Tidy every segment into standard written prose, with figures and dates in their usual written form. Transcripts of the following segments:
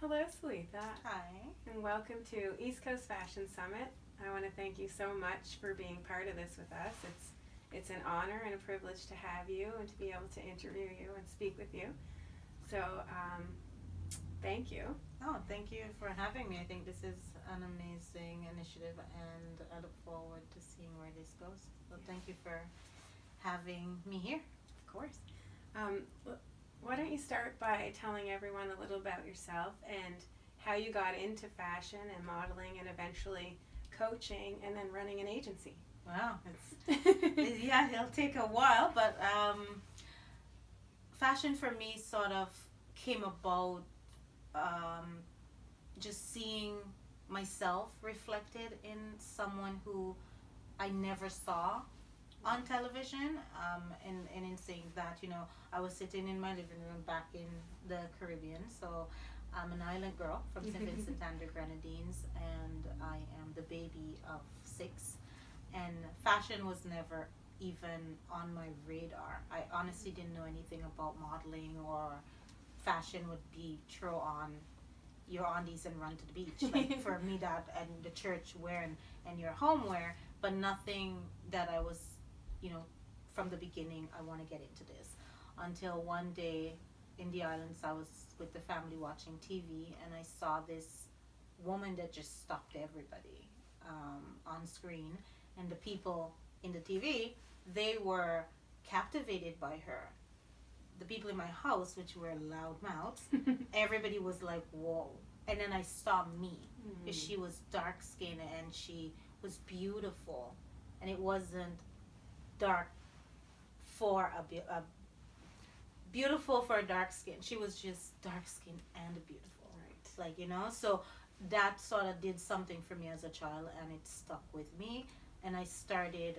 Hello, Solitha, Hi. and welcome to East Coast Fashion Summit. I want to thank you so much for being part of this with us. It's an honor and a privilege to have you and to be able to interview you and speak with you. So, thank you. Oh, thank you for having me. I think this is an amazing initiative and I look forward to seeing where this goes. So thank you for having me here. Of course. Um, why don't you start by telling everyone a little about yourself and how you got into fashion and modeling and eventually coaching and then running an agency? Wow, yeah, it'll take a while, but fashion for me sort of came about um, just seeing myself reflected in someone who I never saw on television. And in saying that, I was sitting in my living room back in the Caribbean. So I'm an island girl from St. Vincent and the Grenadines, and I am the baby of six. And fashion was never even on my radar. I honestly didn't know anything about modeling or fashion would be throw on your undies and run to the beach. Like for me, that and the church wear and your home wear, but nothing that I was, you know, from the beginning, I want to get into this. Until one day in the islands, I was with the family watching TV and I saw this woman that just stopped everybody on screen. And the people in the TV, they were captivated by her. The people in my house, which were loud mouths, everybody was like, whoa. And then I saw me. Mm. She was dark skinned and she was beautiful. And it wasn't dark for a beautiful for a dark skin. She was just dark skinned and beautiful. Right. Like, so that sort of did something for me as a child and it stuck with me. And I started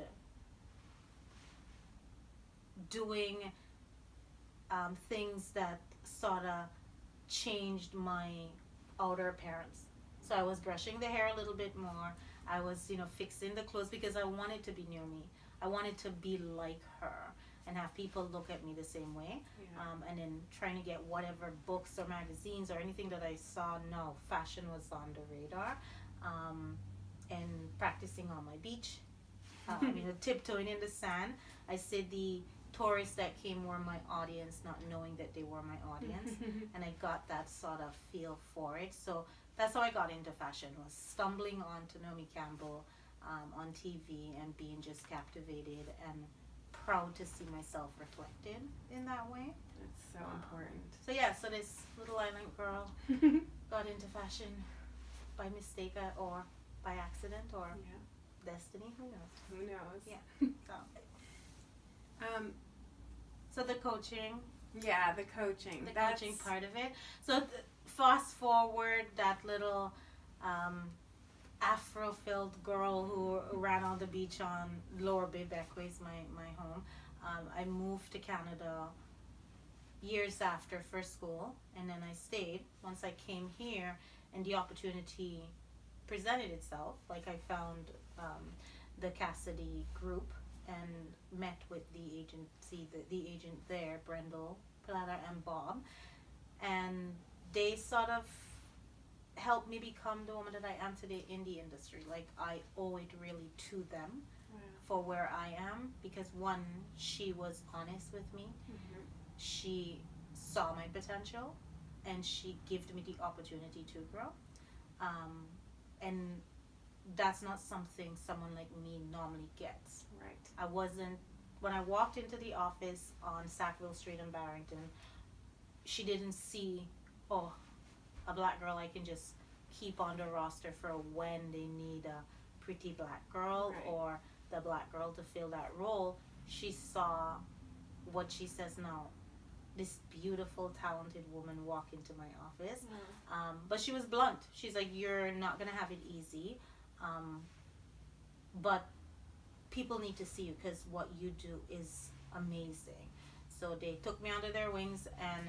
doing things that sort of changed my outer appearance. So I was brushing the hair a little bit more. I was, fixing the clothes because I wanted to be near me. I wanted to be like her and have people look at me the same way. Yeah. And then trying to get whatever books or magazines or anything that I saw, no, fashion was on the radar. And practicing on my beach. Tiptoeing in the sand. I said the tourists that came were my audience, not knowing that they were my audience. And I got that sort of feel for it. So that's how I got into fashion, was stumbling onto Naomi Campbell on TV and being just captivated and proud to see myself reflected in that way. That's so important. So this little island girl got into fashion by mistake or by accident or destiny, who knows? Who knows? Yeah. Um, So the coaching. Yeah, the coaching. The coaching part of it. So fast forward that little Afro-filled girl who ran on the beach on Lower Bay Beckway is my home. I moved to Canada years after for school, and then I stayed. Once I came here, and the opportunity presented itself, like I found the Cassidy group and met with the agency, the agent there, Brendel, Plata, and Bob, and they sort of helped me become the woman that I am today in the industry. Like I owe it really to them for where I am because one, she was honest with me. Mm-hmm. She saw my potential, and she gave me the opportunity to grow. And that's not something someone like me normally gets. Right. I wasn't, when I walked into the office on Sackville Street in Barrington, she didn't see, oh, a black girl I can just keep on the roster for when they need a pretty black girl or the black girl to fill that role. She saw what she says now, this beautiful, talented woman walk into my office. But she was blunt. She's like, you're not going to have it easy. But people need to see you because what you do is amazing. So they took me under their wings and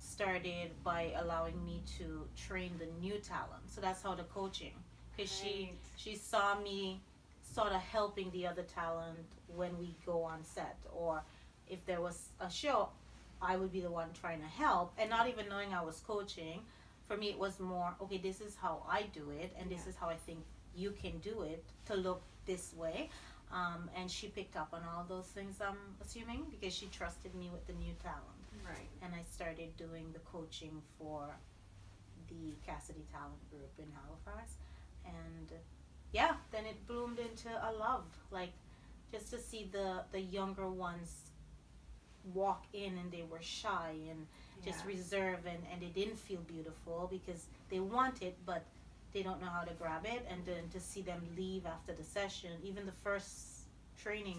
started by allowing me to train the new talent. So that's how the coaching, because she saw me sort of helping the other talent when we go on set, or if there was a show, I would be the one trying to help and not even knowing I was coaching. For me, it was more, okay, this is how I do it, and this is how I think you can do it to look this way. And she picked up on all those things, I'm assuming, because she trusted me with the new talent. Right. And I started doing the coaching for the Cassidy Talent Group in Halifax. And yeah, then it bloomed into a love. Like, just to see the younger ones walk in and they were shy and just reserved, and they didn't feel beautiful because they want it, but they don't know how to grab it. And then to see them leave after the session, even the first training,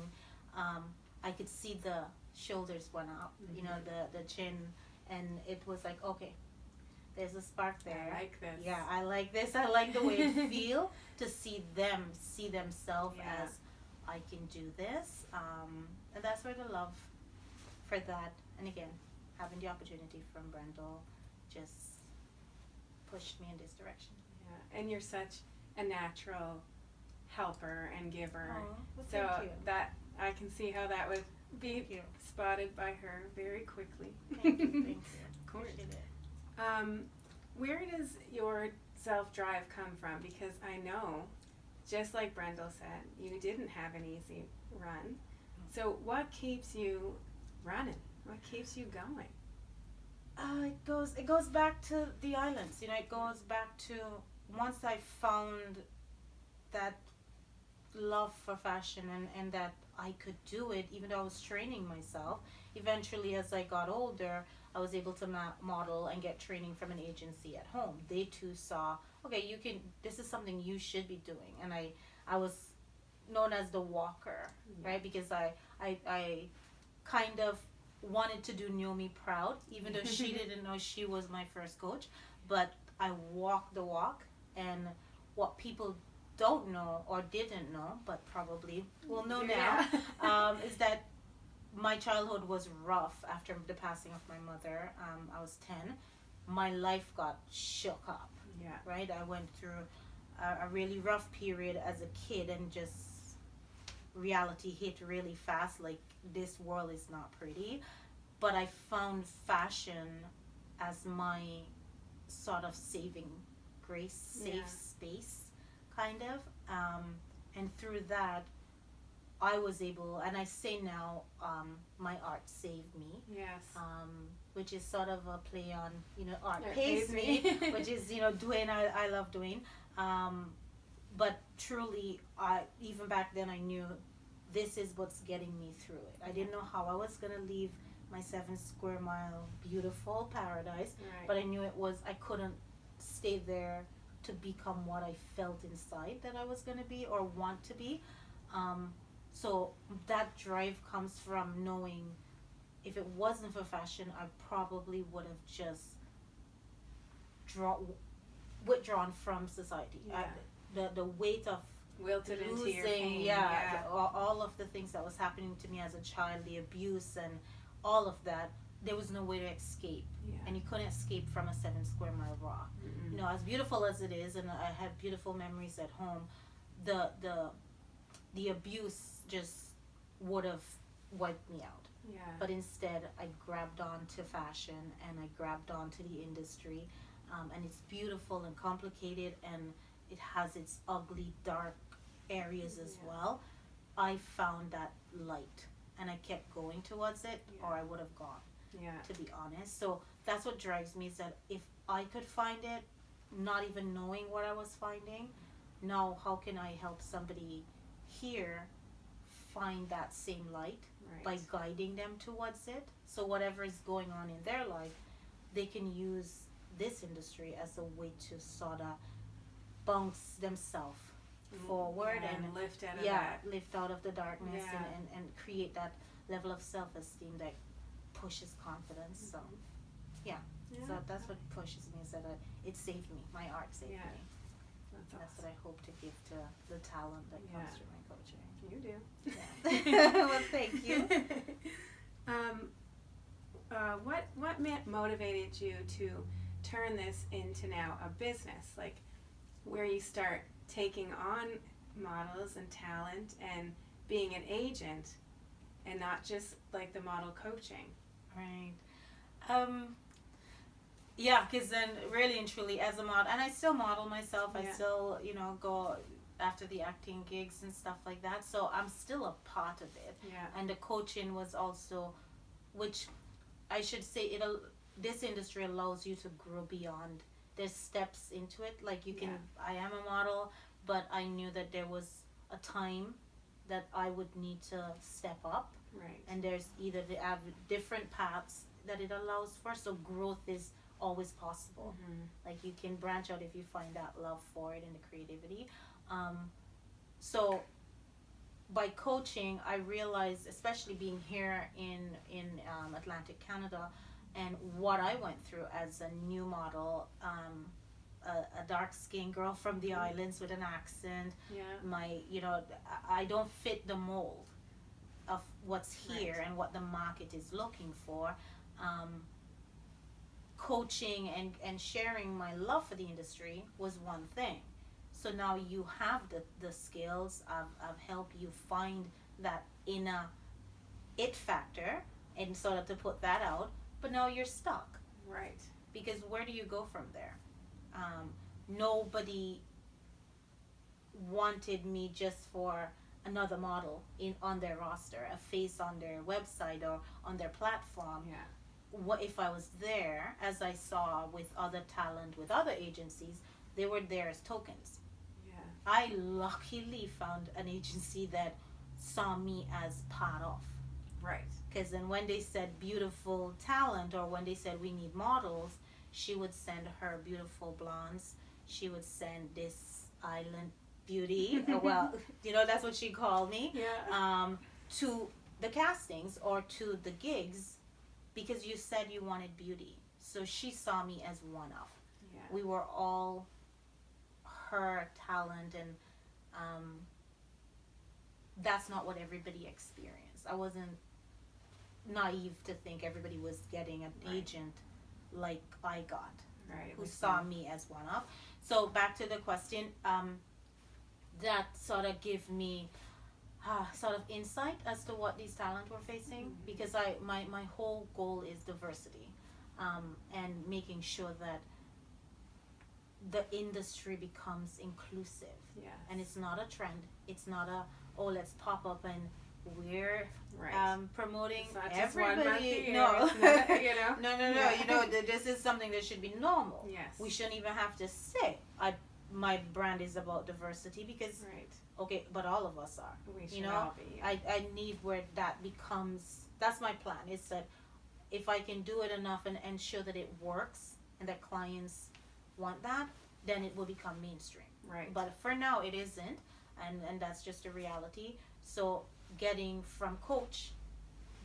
I could see the shoulders went up, you know, the chin, and it was like, okay, there's a spark there. I like this. Yeah, I like this. I like the way it feel to see them see themselves as, I can do this, and that's where the love for that, and again, having the opportunity from Brendel just pushed me in this direction. Yeah, and you're such a natural helper and giver. Oh, well, so thank you. that I can see how that would be spotted by her very quickly. Thank you. Thank you. Of course. Appreciate it. Where does your self-drive come from? Because I know, just like Brendel said, you didn't have an easy run. So what keeps you running? What keeps you going? It goes back to the islands. You know, it goes back to once I found that love for fashion, and that I could do it, even though I was training myself. Eventually, as I got older, I was able to model and get training from an agency at home. They too saw, okay, you can, this is something you should be doing. And I was known as the walker, right? Because I kind of wanted to do Naomi proud, even though she didn't know she was my first coach. But I walked the walk, and what people don't know or didn't know, but probably will know now, is that my childhood was rough after the passing of my mother. I was 10. My life got shook up. Yeah. Right? I went through a really rough period as a kid, and just reality hit really fast. Like, this world is not pretty. But I found fashion as my sort of saving grace, safe space, kind of. And through that, I was able, and I say now, my art saved me. Yes. Which is sort of a play on, you know, art It pays pays me, me. which is, you know, Dwayne, I love Dwayne. But truly, even back then I knew this is what's getting me through it. I didn't know how I was going to leave my 7 square mile beautiful paradise, Right. but I knew I couldn't stay there to become what I felt inside that I was going to be or want to be. So that drive comes from knowing if it wasn't for fashion, I probably would have just withdrawn from society. Yeah. The weight of Wilted into your losing, pain. all of the things that was happening to me as a child, the abuse and all of that, there was no way to escape. Yeah. And you couldn't escape from a 7 square mile rock. Mm-mm. You know, as beautiful as it is, and I had beautiful memories at home, the abuse just would have wiped me out. Yeah. But instead, I grabbed on to fashion, and I grabbed on to the industry, and it's beautiful and complicated, and it has its ugly, dark areas as well. I found that light, and I kept going towards it, or I would have gone, to be honest. So that's what drives me, is that if I could find it, not even knowing what I was finding, now how can I help somebody here find that same light? Right. By guiding them towards it. So whatever is going on in their life, they can use this industry as a way to sort of bounce themselves forward and lift out of that. lift out of the darkness, Yeah. and create that level of self-esteem that pushes confidence. So so that's what pushes me, is that it saved me. My art saved me. That's That's awesome. what I hope to give to the talent that comes through my coaching. You do. Yeah. Well, thank you. What motivated you to turn this into now a business, like where you start taking on models and talent and being an agent, and not just like the model coaching? Right. Yeah, because then really and truly as a model, and I still model myself, I Yeah. still, go after the acting gigs and stuff like that. So I'm still a part of it. Yeah. And the coaching was also, which I should say, this industry allows you to grow beyond. There's steps into it. Like you can, Yeah. I am a model, but I knew that there was a time that I would need to step up. Right. And there's either different paths that it allows for. So growth is always possible. Mm-hmm. Like you can branch out if you find that love for it and the creativity. So by coaching, I realized, especially being here in Atlantic Canada, and what I went through as a new model, a dark skinned girl from the islands with an accent. Yeah. I don't fit the mold of what's here Right. and what the market is looking for. Coaching and sharing my love for the industry was one thing. So now you have the skills. I've helped you find that inner it factor and sort of to put that out, but now you're stuck. Right. Because where do you go from there? Nobody wanted me just for another model on their roster, a face on their website or on their platform. Yeah. What if I was there, as I saw with other talent with other agencies, they were there as tokens. Yeah. I luckily found an agency that saw me as part of. Right. Because then when they said beautiful talent, or when they said we need models, she would send her beautiful blondes. She would send this island beauty. Well, that's what she called me. Yeah. To the castings or to the gigs, because you said you wanted beauty. So she saw me as one of. Yeah. We were all her talent, and that's not what everybody experienced. I wasn't naive to think everybody was getting an Right. agent like I got, Right. who saw me as one of. So back to the question, that sort of give me sort of insight as to what these talent were facing, Mm-hmm. because my whole goal is diversity, and making sure that the industry becomes inclusive. Yeah. And it's not a trend. It's not let's pop up and we're Right. promoting It's not just 1 month a everybody. year. No. It's not, you know. No. Yeah. This is something that should be normal. Yes. We shouldn't even have to say my brand is about diversity, because Right. okay, but all of us are. We should You know, all be. I need where that becomes. That's my plan. Is that if I can do it enough and ensure that it works and that clients want that, then it will become mainstream. Right. But for now, it isn't, and that's just a reality. So getting from coach,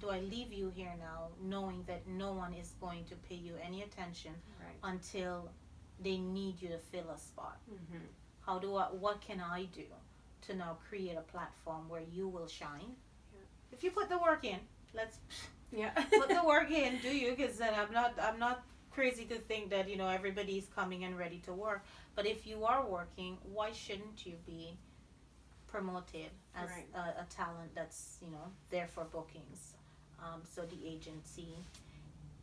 do I leave you here now knowing that no one is going to pay you any attention Right. until they need you to fill a spot? Mm-hmm. What can I do to now create a platform where you will shine? Yeah. If you put the work in, let's Yeah. put the work in, do you? Because then I'm not crazy to think that everybody's coming and ready to work. But if you are working, why shouldn't you be promoted as Right. a talent that's there for bookings? So the agency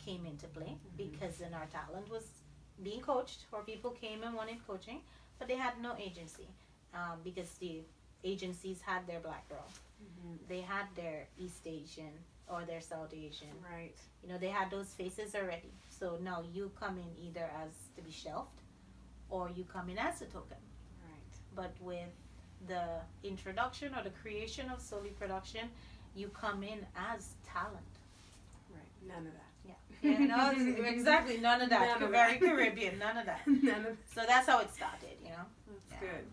came into play, Mm-hmm. because then our talent was being coached, or people came and wanted coaching, but they had no agency, because the agencies had their black girl, Mm-hmm. they had their East Asian or their South Asian. Right. They had those faces already. So now you come in either as to be shelved, or you come in as a token. Right. But with the introduction or the creation of Soli production, you come in as talent. Right. None of that. Yeah. Exactly. None of that. None of Very that. Caribbean. None of that. None of. So that's how it started. That's Yeah. good.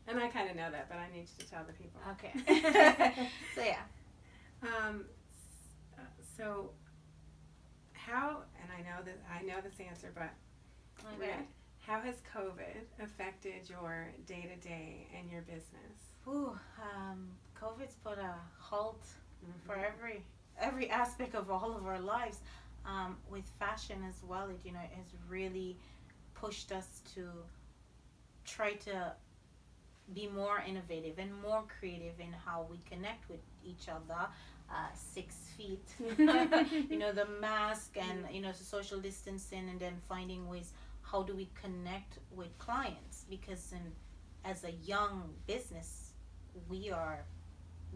And I kind of know that, but I need you to tell the people. Okay. So yeah. So how, and I know this answer, but Okay. how has COVID affected your day-to-day and your business? Ooh, COVID's put a halt Mm-hmm. for every aspect of all of our lives. With fashion as well, it has really pushed us to try to be more innovative and more creative in how we connect with each other. 6 feet, the mask and the social distancing, and then finding ways how do we connect with clients, because as a young business, we are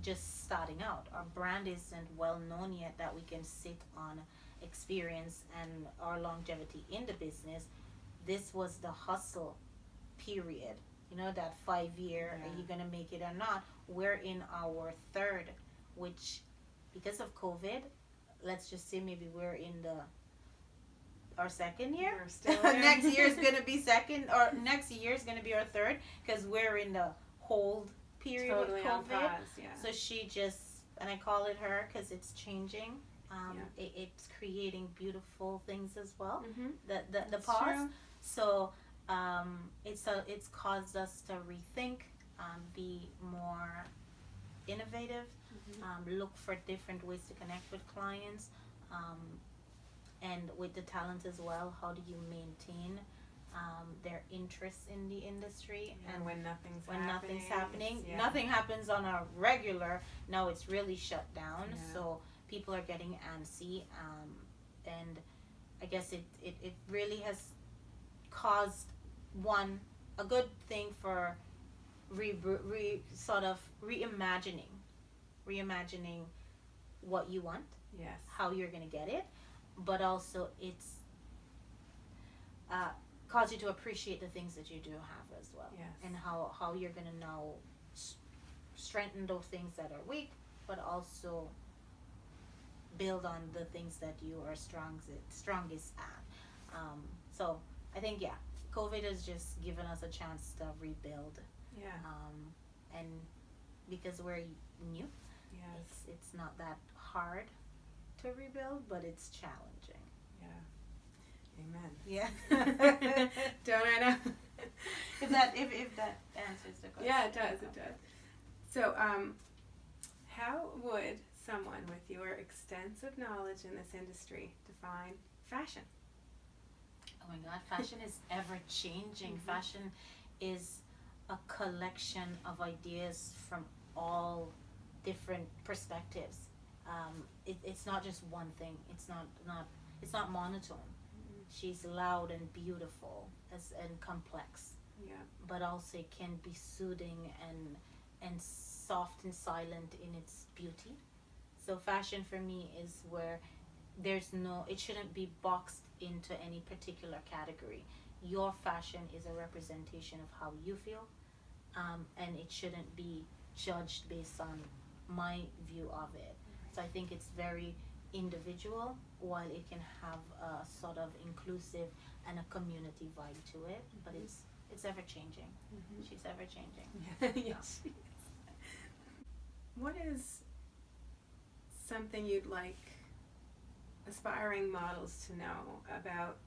just starting out. Our brand isn't well known yet that we can sit on experience and our longevity in the business. This was the hustle period, that 5 year, are you gonna make it or not? We're in our third, which because of COVID, let's just say maybe we're in our second year. We're still Next year is gonna be second, or next year is gonna be our third, because we're in the hold period totally with COVID. on pause, yeah. So she just, and I call it her because it's changing. It's creating beautiful things as well. The pause. True. So it's caused us to rethink, be more innovative, look for different ways to connect with clients, and with the talent as well. How do you maintain their interest in the industry? And when nothing's happening, nothing happens on a regular. Now it's really shut down, so people are getting antsy, and I guess it really has caused a good thing for sort of reimagining what you want, yes, how you're gonna get it, but also it's cause you to appreciate the things that you do have as well, yes, and how you're gonna now strengthen those things that are weak, but also build on the things that you are strongest at. So I think COVID has just given us a chance to rebuild. And because we're new, it's not that hard to rebuild, but it's challenging. Amen. Yeah. Don't I know? if that answers the question. Yeah, it does. So, how would someone with your extensive knowledge in this industry define fashion? Oh my God, fashion is ever changing. Fashion is a collection of ideas from all different perspectives. It's not just one thing. It's not monotone. She's loud and beautiful and complex. But also it can be soothing and soft and silent in its beauty. So fashion for me is where it shouldn't be boxed into any particular category. Your fashion is a representation of how you feel, and it shouldn't be judged based on my view of it. So I think it's very individual, while it can have a sort of inclusive and a community vibe to it, but it's ever changing. She's ever changing. Yes, she is. What is something you'd like aspiring models to know about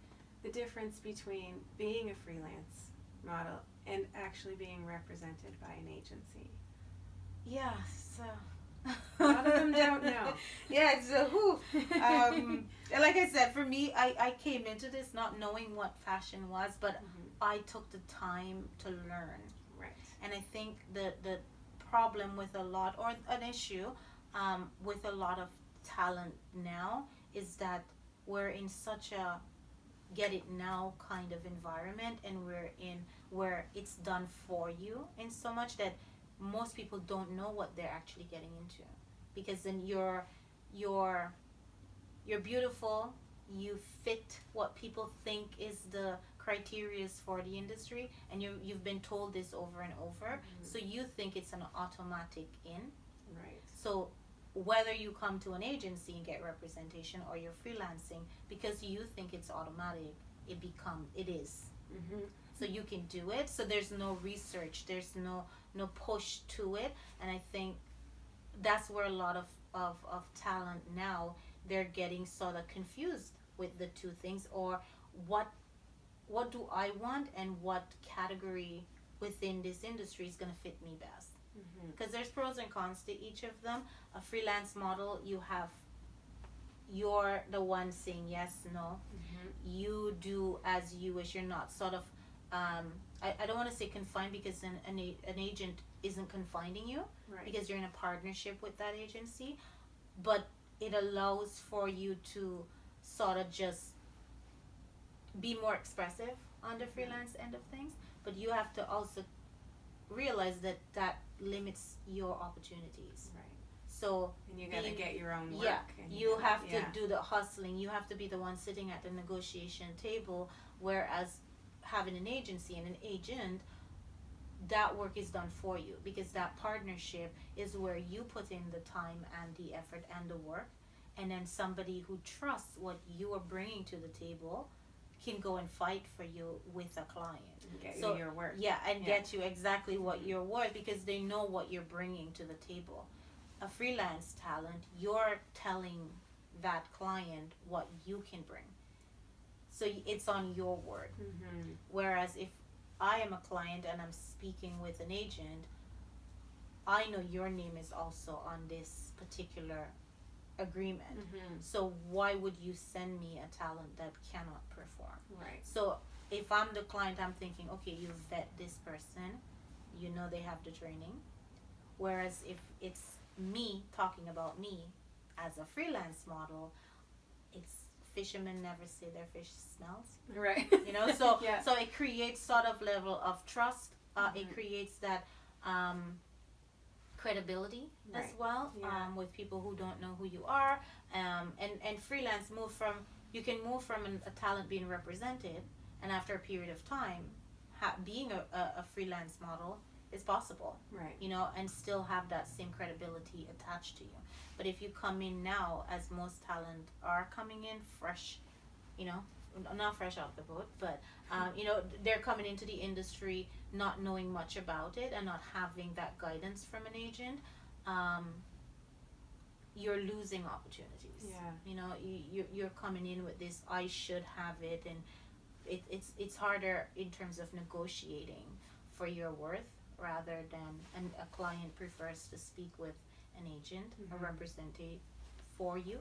the difference between being a freelance model and actually being represented by an agency? Yeah, so a lot of them don't know. Yeah, so like I said, for me, I came into this not knowing what fashion was, but I took the time to learn. Right. And I think the problem with an issue with a lot of talent now is that we're in such a get it now kind of environment, and we're in where it's done for you in so much that most people don't know what they're actually getting into, because then you're beautiful, you fit what people think is the criteria for the industry, and you've been told this over and over, so you think it's an automatic in. Right. So whether you come to an agency and get representation, or you're freelancing, because you think it's automatic, it is. So you can do it. So there's no research, there's no push to it, and I think that's where a lot of talent now, they're getting sort of confused with the two things, or what do I want, and what category within this industry is going to fit me best. Because there's pros and cons to each of them. A freelance model, you're the one saying yes, no. You do as you wish. You're not sort of I don't want to say confined, because an agent isn't confining you, right, because you're in a partnership with that agency. but it allows for you to sort of just be more expressive on the freelance end of things, but you have to also realize that that limits your opportunities. Right. So And you gotta get your own work. yeah, And you gotta- have to yeah. do the hustling. You have to be the one sitting at the negotiation table. Whereas having an agency and an agent, that work is done for you, because that partnership is where you put in the time and the effort and the work, and then somebody who trusts what you are bringing to the table can go and fight for you with a client. And get So, you your work. yeah, and Yeah. get you exactly what you're worth, because they know what you're bringing to the table. A freelance talent, you're telling that client what you can bring. So it's on your word. Mm-hmm. Whereas if I am a client and I'm speaking with an agent, I know your name is also on this particular agreement. Mm-hmm. So why would you send me a talent that cannot perform? Right. So if I'm the client, I'm thinking, okay, you vet this person, you know they have the training. Whereas if it's me talking about me as a freelance model, it's fishermen never say their fish smells. Right. You know, so Yeah. so it creates sort of level of trust. It Mhm. creates that credibility as Right. well, Yeah. with people who don't know who you are. And freelance move from, you can move from a talent being represented, and after a period of time, being a freelance model is possible. Right. You know, and still have that same credibility attached to you. But if you come in now, as most talent are coming in fresh, you know, not fresh out the boat, but you know, they're coming into the industry not knowing much about it and not having that guidance from an agent, you're losing opportunities. Yeah. You know, you're coming in with this, I should have it, and it's harder in terms of negotiating for your worth, rather than, and a client prefers to speak with an agent, Mhm. a representative for you,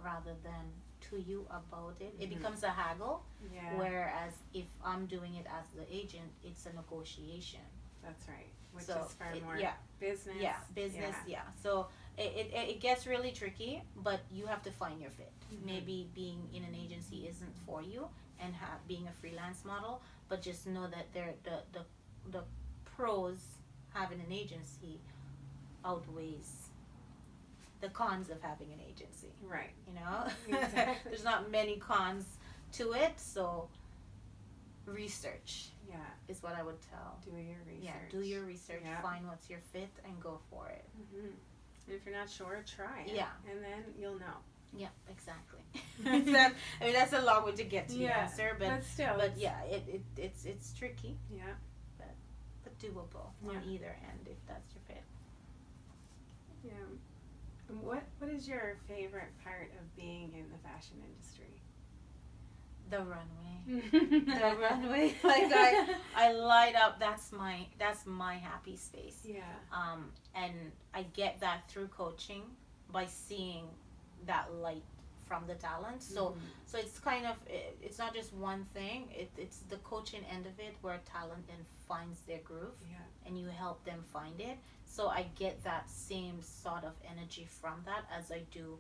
rather than to you about it. It Mhm. becomes a haggle. Yeah. Whereas if I'm doing it as the agent, it's a negotiation. That's right. Which So is far it- more yeah, business. yeah, business, yeah. So it gets really tricky, but you have to find your fit. Mhm. Maybe being in an agency isn't for you, and being a freelance model, but just know that the pros having an agency outweighs the cons of having an agency. Right. You know, Exactly. there's not many cons to it, so research Yeah. is what I would tell. Do your research. Yeah, do your research, Yeah. find what's your fit, and go for it. Mm-hmm. And if you're not sure, try it. Yeah. And then you'll know. Yeah, exactly. I mean, that's a long way to get to the answer, but still. but it's- yeah, it's tricky, Yeah. but doable Yeah. on either end if that's your fit. Yeah. And what is your favorite part of being in the fashion industry? The runway. The runway, like I light up. That's my happy space. Yeah. And I get that through coaching, by seeing that light from the talent. So Mhm. so it's kind of, it's not just one thing. It's the coaching end of it, where talent then finds their groove, Yeah. and you help them find it. So I get that same sort of energy from that as I do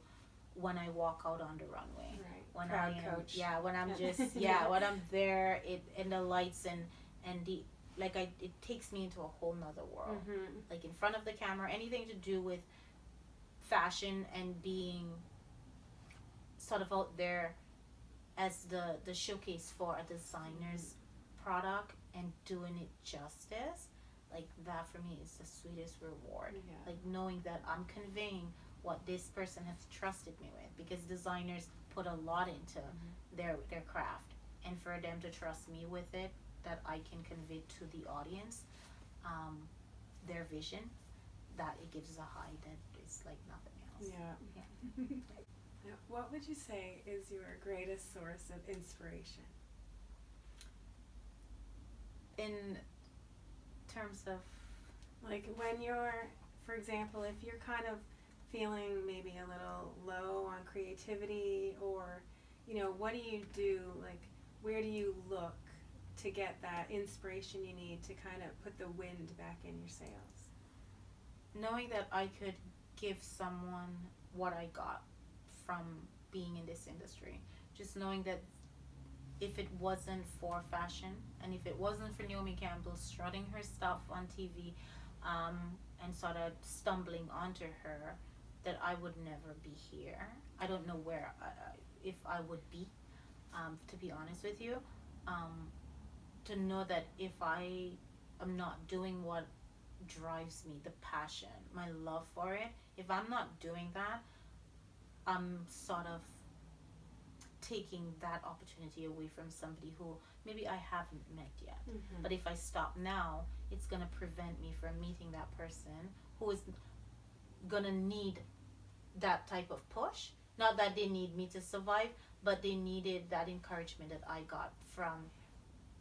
when I walk out on the runway. Right. When Proud I am, coach. yeah, when I'm just, Yeah. when I'm there, and the lights and the, like, it takes me into a whole nother world. Mm-hmm. Like in front of the camera, anything to do with fashion and being sort of out there as the showcase for a designer's product and doing it justice, like that for me is the sweetest reward. Yeah. Like knowing that I'm conveying what this person has trusted me with, because designers put a lot into their craft, and for them to trust me with it, that I can convey to the audience their vision, that it gives a high that is like nothing else. Yeah. Now, what would you say is your greatest source of inspiration? In terms of, Like when you're, for example, if you're kind of feeling maybe a little low on creativity, or, you know, what do you do? Like, where do you look to get that inspiration you need to kind of put the wind back in your sails? knowing that I could give someone what I got from being in this industry. Just knowing that if it wasn't for fashion and if it wasn't for Naomi Campbell strutting her stuff on TV, and sort of stumbling onto her, that I would never be here. I don't know where, if I would be, to be honest with you. To know that if I am not doing what drives me, the passion, my love for it, if I'm not doing that, I'm sort of taking that opportunity away from somebody who maybe I haven't met yet. Mm-hmm. But if I stop now, it's going to prevent me from meeting that person who is going to need that type of push. Not that they need me to survive, but they needed that encouragement that I got from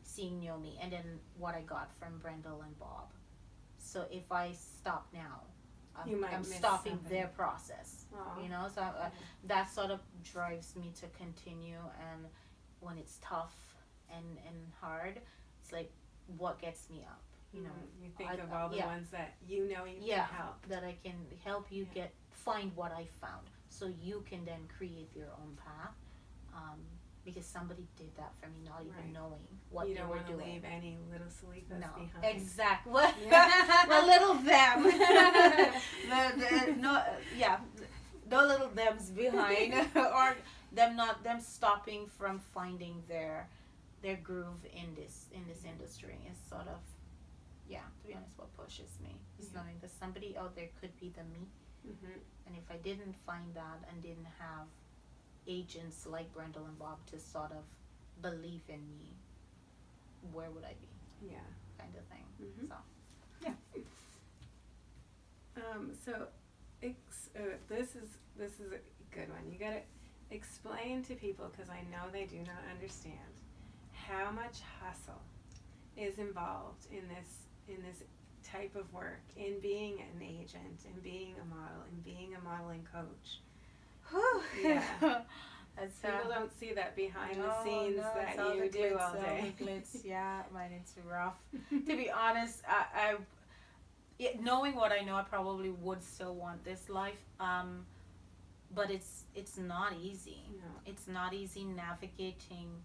seeing Naomi, and then what I got from Brendel and Bob. So if I stop now, I'm stopping something. their process. Aww. You know, so that sort of drives me to continue. And when it's tough and hard, it's like, what gets me up? You know, you think of all the ones that you can help. That I can help you find what I found, so you can then create your own path. Because somebody did that for me, not even knowing what they were doing. You don't want to leave any little Solithas behind. Exactly. Well, little them. No little thems behind, or them stopping from finding their groove in this industry is sort of, to be honest, what pushes me is knowing that somebody out there could be the me. Mm-hmm. And if I didn't find that and didn't have agents like Brendel and Bob to sort of believe in me, where would I be? Yeah. Kind of thing. Mm-hmm. So, this is a good one. You gotta explain to people, because I know they do not understand, how much hustle is involved in this type of work, in being an agent, in being a model, in being a modeling coach. Yeah. People don't see that behind the scenes that you do all day. Yeah, man, it's rough. To be honest, I knowing what I know, I probably would still want this life. But it's not easy. No. It's not easy navigating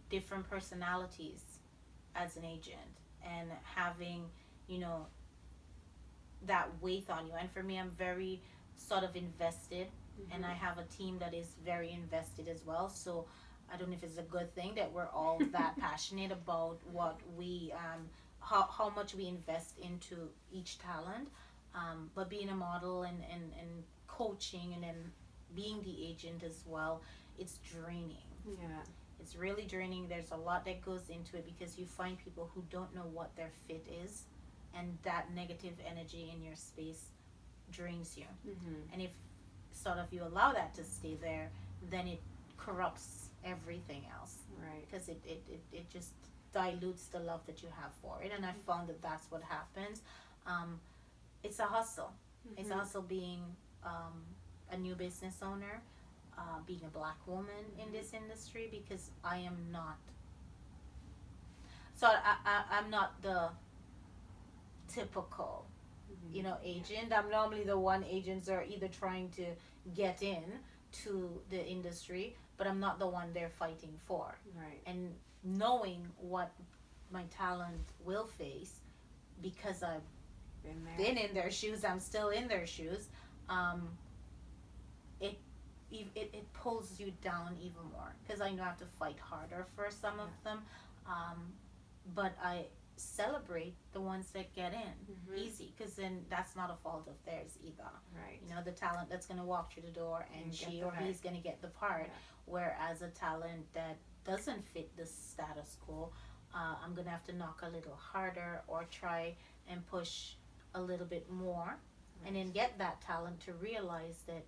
different personalities as an agent and having, that weight on you. And for me, I'm very sort of invested. Mm-hmm. And I have a team that is very invested as well. So I don't know if it's a good thing that we're all that passionate about what we, how much we invest into each talent. But being a model and coaching and then being the agent as well, it's draining. Yeah. It's really draining. There's a lot that goes into it because you find people who don't know what their fit is, and that negative energy in your space drains you. Mm-hmm. And if sort of you allow that to stay there, then it corrupts everything else. Right. Because it just dilutes the love that you have for it. And I found that that's what happens. It's a hustle. Mm-hmm. It's also being a new business owner, being a black woman in this industry, because I am not. So I'm not the typical, agent. I'm normally the one agents are either trying to get in to the industry, but I'm not the one they're fighting for. Right. And knowing what my talent will face, because I've been in their shoes, I'm still in their shoes. It pulls you down even more, because I know I have to fight harder for some of them. But I celebrate the ones that get in easy, because then that's not a fault of theirs either. Right. The talent that's going to walk through the door and she or he's going to get the part, whereas a talent that doesn't fit the status quo, I'm going to have to knock a little harder or try and push a little bit more, and then get that talent to realize that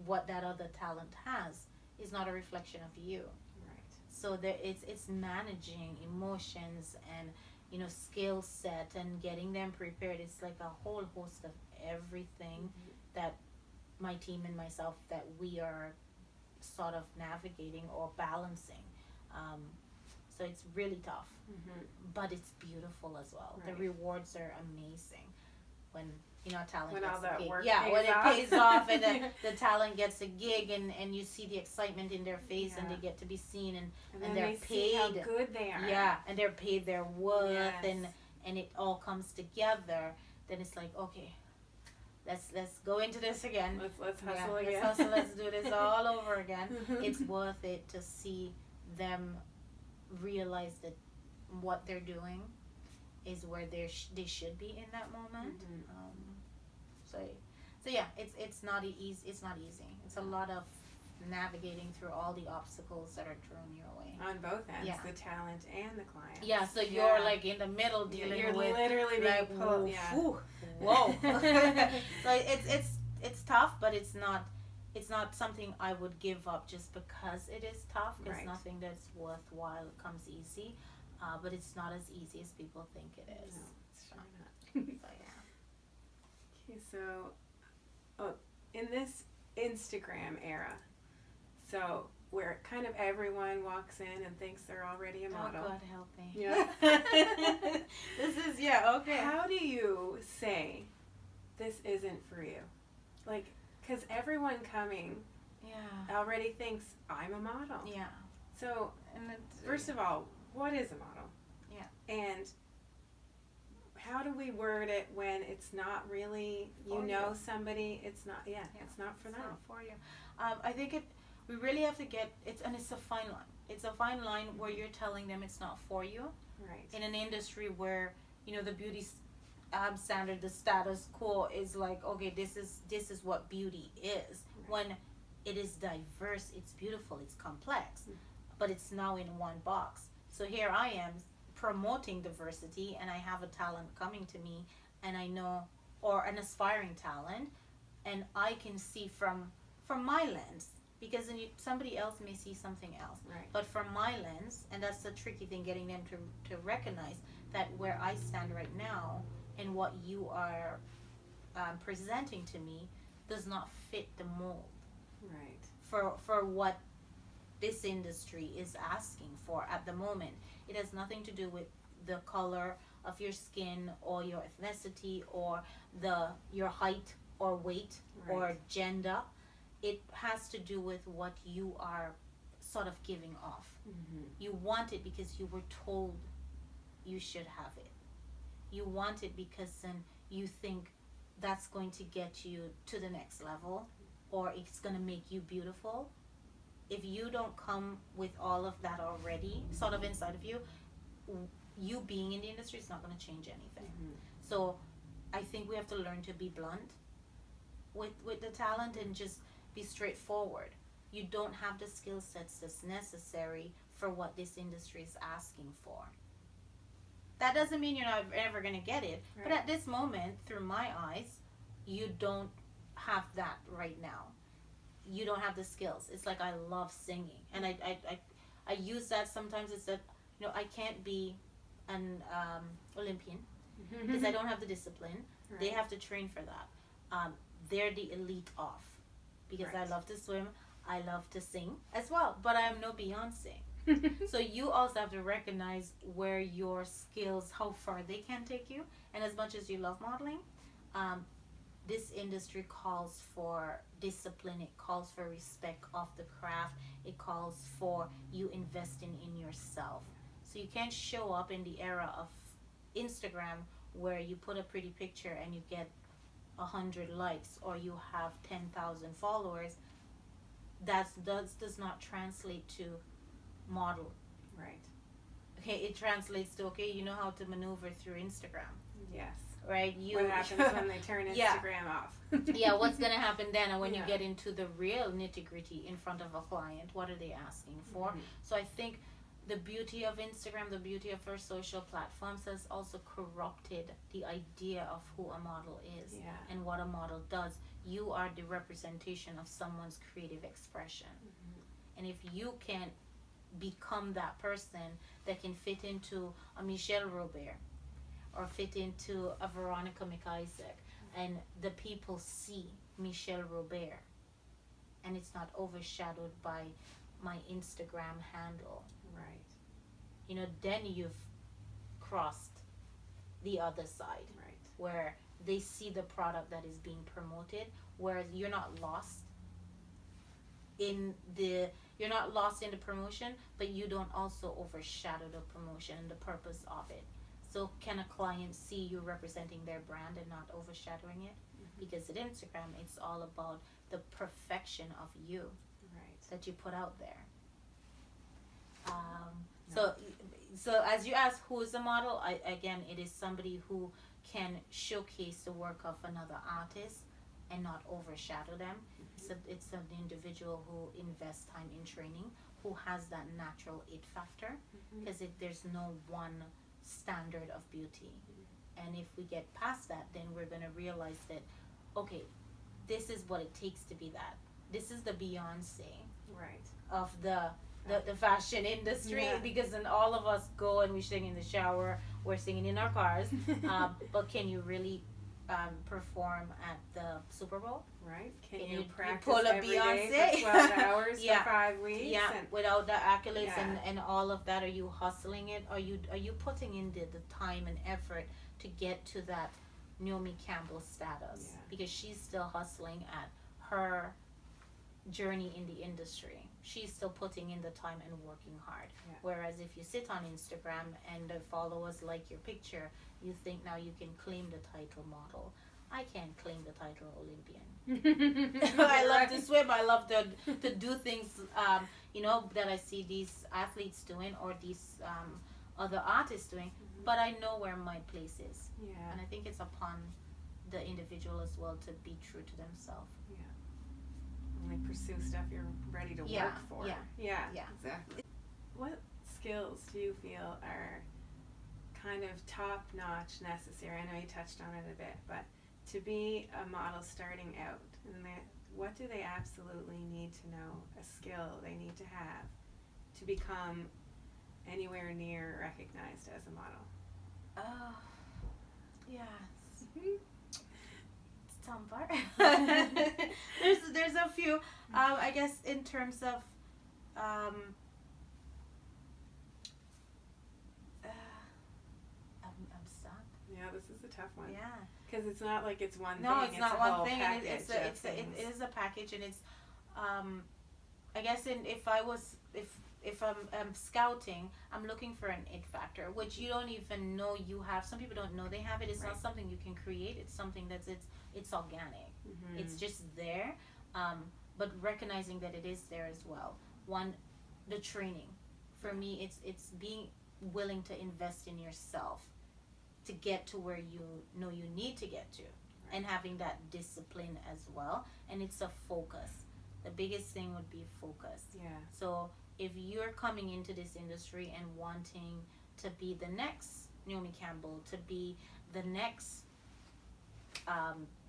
what that other talent has is not a reflection of you. Right. So it's managing emotions and skill set and getting them prepared. It's like a whole host of everything that my team and myself, that we are sort of navigating or balancing. So it's really tough, but it's beautiful as well. Right. The rewards are amazing. when talent when gets all that a gig. work Yeah, pays when it off. pays off and the talent gets a gig and you see the excitement in their face and Yeah. they get to be seen and and then they're they see how paid. good they are. Yeah, and they're paid their worth Yes. and it all comes together. Then it's like, okay, let's go into this again. Let's hustle again. Let's hustle. Let's do this all over again. It's worth it to see them realize that what they're doing is where they should be in that moment. So yeah, it's not easy. It's not easy. It's a lot of navigating through all the obstacles that are thrown your way. On both ends, Yeah. the talent and the client. Yeah, so you're like in the middle dealing you're with literally being like pulled. Yeah. whoa. So it's tough, but it's not something I would give up just because it is tough. It's Right. nothing that's worthwhile. It comes easy, but it's not as easy as people think it is. No, it's So, really not. so yeah. Okay, so in this Instagram era, so where kind of everyone walks in and thinks they're already a model. Oh God, help me. Yeah. This is okay. How do you say this isn't for you? Like, because everyone coming Yeah. already thinks I'm a model. Yeah. So, And it's, first of all, what is a model? Yeah. And how do we word it when it's not really, For you. somebody, it's not, Yeah. it's not for It's them. not for you. I think we really have to get it's a fine line. It's a fine line where you're telling them it's not for you Right. in an industry where the beauty standard, the status quo is like, okay, this is what beauty is. Right. When it is diverse, it's beautiful, it's complex, Mm. but it's now in one box. So here I am promoting diversity, and I have a talent coming to me, and I know, or an aspiring talent, and I can see from my lens, because then somebody else may see something else. Right. But from my lens, and that's the tricky thing, getting them to recognize that where I stand right now and what you are presenting to me does not fit the mold Right. for what this industry is asking for at the moment. It has nothing to do with the color of your skin or your ethnicity or your height or weight or Right. gender. It has to do with what you are sort of giving off. Mm-hmm. You want it because you were told you should have it. You want it because then you think that's going to get you to the next level, or it's going to make you beautiful. If you don't come with all of that already sort of inside of you, you being in the industry is not going to change anything. Mm-hmm. So I think we have to learn to be blunt with the talent and just be straightforward. You don't have the skill sets that's necessary for what this industry is asking for. That doesn't mean you're not ever going to get it, Right. but at this moment, through my eyes, you don't have that right now. You don't have the skills. It's like I love singing, and I use that sometimes. It's that I can't be an Olympian because I don't have the discipline. Right. They have to train for that. They're the elite off because Right. I love to swim. I love to sing as well, but I am no Beyonce. So you also have to recognize where your skills, how far they can take you. And as much as you love modeling, this industry calls for discipline. It calls for respect of the craft. It calls for you investing in yourself. So you can't show up in the era of Instagram where you put a pretty picture and you get 100 likes or you have 10,000 followers. That does not translate to model. Right. Okay, it translates to, okay, you know how to maneuver through Instagram, Yes. right? What happens when they turn Yeah. Instagram off? Yeah, what's gonna happen then? And when Yeah. you get into the real nitty gritty in front of a client, what are they asking for? Mhm. So I think the beauty of Instagram, the beauty of our social platforms has also corrupted the idea of who a model is Yeah. and what a model does. You are the representation of someone's creative expression. Mhm. And if you can't become that person that can fit into a Michelle Robert or fit into a Veronica McIsaac, and the people see Michelle Robert and it's not overshadowed by my Instagram handle, Right. then you've crossed the other side Right. where they see the product that is being promoted, whereas you're not lost in the promotion, but you don't also overshadow the promotion and the purpose of it. So can a client see you representing their brand and not overshadowing it? Because at Instagram, it's all about the perfection of you that you put out there. So as you ask, who is a model? Again, it is somebody who can showcase the work of another artist and not overshadow them. It's an individual who invests time in training, who has that natural it factor, because there's no one standard of beauty. And if we get past that, then we're going to realize that, okay, this is what it takes to be that. This is the Beyonce of the fashion industry, because then all of us go and we sing in the shower, we're singing in our cars, but can you really perform at the Super Bowl? Can you practice pull a every Beyonce day for 12 hours for 5 weeks? Without the accolades and all of that. Are you hustling it? Are you putting in the time and effort to get to that Naomi Campbell status? Because she's still hustling at her journey in the industry. She's still putting in the time and working hard. Whereas if you sit on Instagram and the followers like your picture, you think now you can claim the title model. I can't claim the title Olympian. I love to swim. I love to do things, that I see these athletes doing or these other artists doing. But I know where my place is. And I think it's upon the individual as well to be true to themselves. Only pursue stuff you're ready to work for. Exactly. What skills do you feel are kind of top-notch necessary? I know you touched on it a bit, but to be a model starting out, and what do they absolutely need to know, a skill they need to have to become anywhere near recognized as a model? It's tough part. There's a few. I guess in terms of I'm stuck. This is a tough one. Because it's not like it's one thing. No, it's not one thing. It is a package, and it's I guess if I'm scouting, I'm looking for an it factor, which you don't even know you have. Some people don't know they have it. It's not something you can create. It's something it's organic. It's just there, but recognizing that it is there as well. One, the training. For me, it's being willing to invest in yourself to get to where you know you need to get to, and having that discipline as well. And it's a focus. The biggest thing would be focus. So if you're coming into this industry and wanting to be the next Naomi Campbell, to be the next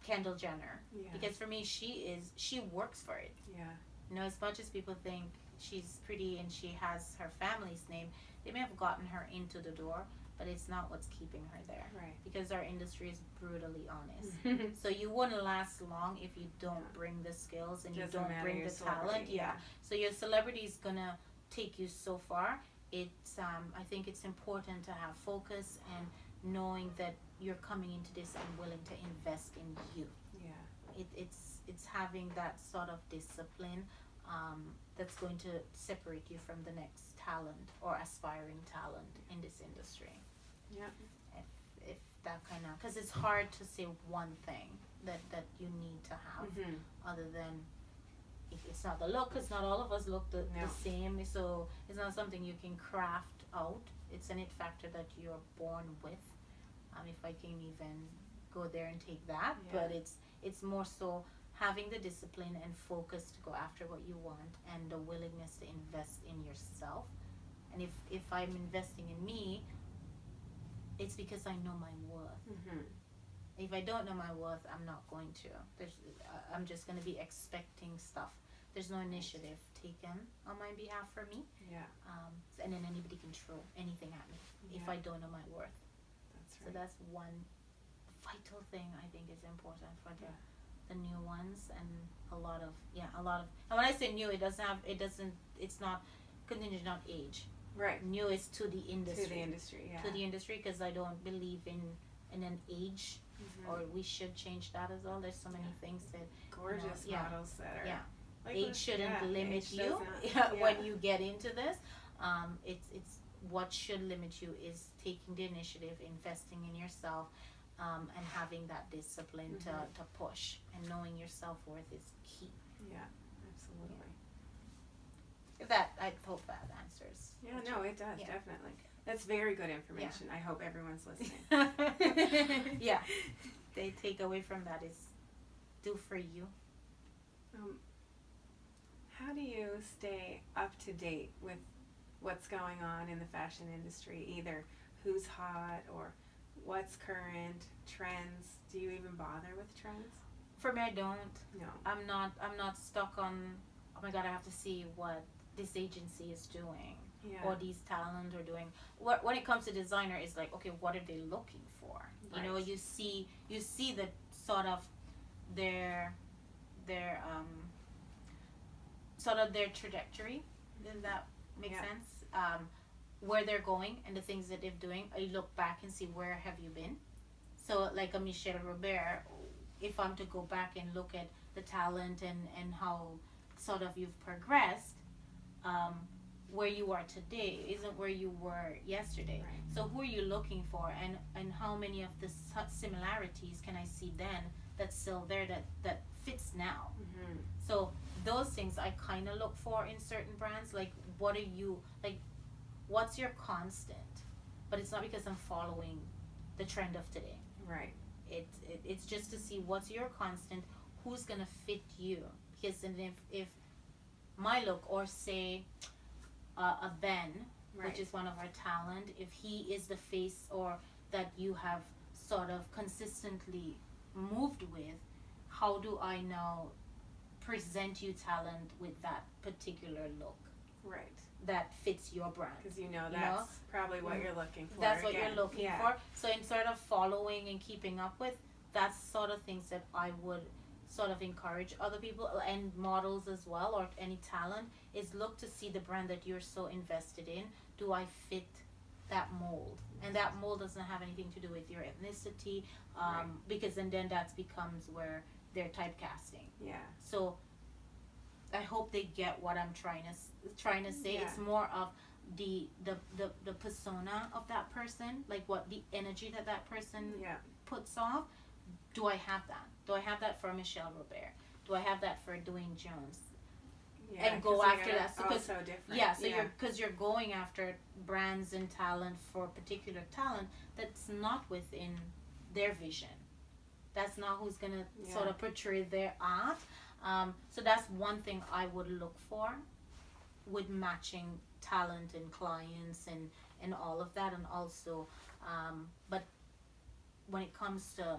Kendall Jenner, because for me she works for it. As much as people think she's pretty and she has her family's name, they may have gotten her into the door, but it's not what's keeping her there. Because our industry is brutally honest. So you wouldn't last long if you don't bring the skills and you don't bring the talent. So your celebrity is gonna take you so far. It's I think it's important to have focus and knowing that you're coming into this and willing to invest in you. It's having that sort of discipline that's going to separate you from the next talent or aspiring talent in this industry. If that kind of, because it's hard to say one thing that you need to have, other than it's not the look, because not all of us look the same, so it's not something you can craft out. It's an it factor that you're born with, if I can even go there and take that. But it's more so having the discipline and focus to go after what you want, and the willingness to invest in yourself. And if I'm investing in me, it's because I know my worth. If I don't know my worth, I'm not going to. I'm just going to be expecting stuff. There's no initiative taken on my behalf for me. And then anybody can throw anything at me if I don't know my worth. So that's one vital thing I think is important for the new ones, and a lot of, and when I say new, it's not contingent on age. New is to the industry. To the industry, because I don't believe in an age or we should change that as well. There's so many things that Gorgeous yeah. models that are. Yeah. Like Age shouldn't limit age you doesn't. when you get into this. It's what should limit you is taking the initiative, investing in yourself, and having that discipline to push, and knowing your self-worth is key. Yeah, absolutely. That, I hope that answers. Yeah, no, it does, Yeah. definitely. That's very good information. I hope everyone's listening. Yeah. They take away from that is do for you. How do you stay up to date with what's going on in the fashion industry? Either who's hot or what's current, trends. Do you even bother with trends? For me, I don't. No. I'm not stuck on, oh my god, I have to see what this agency is doing. Yeah. Or these talent are doing. When it comes to designer, it's like, okay, what are they looking for? You know, you see the sort of their sort of their trajectory. Does that make sense? Where they're going and the things that they're doing. I look back and see where have you been. So like a Michelle Robert, if I'm to go back and look at the talent and how sort of you've progressed, where you are today isn't where you were yesterday. Right. So who are you looking for, and how many of the similarities can I see then that's still there that fits now? Mm-hmm. So those things I kind of look for in certain brands. Like, what are you, like, what's your constant? But it's not because I'm following the trend of today. Right. It's just to see what's your constant, who's gonna fit you. Because then if my look, or say a Ben, which is one of our talent, if he is the face or that you have sort of consistently moved with, how do I now present you talent with that particular look? Right. That fits your brand. Because that's probably what you're looking for. That's what you're looking for. So in sort of following and keeping up with, that's sort of things that I would sort of encourage other people and models as well, or any talent, is look to see the brand that you're so invested in. Do I fit that mold? And that mold doesn't have anything to do with your ethnicity, because then that becomes where they're typecasting. Yeah. So I hope they get what I'm trying to say. Yeah. It's more of the persona of that person, like what the energy that person puts off. Do I have that? Do I have that for Michelle Robert? Do I have that for Dwayne Jones? Yeah, and go after that. So so different. Yeah, so you're going after brands and talent for particular talent that's not within their vision. That's not who's gonna sort of portray their art. So that's one thing I would look for with matching talent and clients and all of that, and also, but when it comes to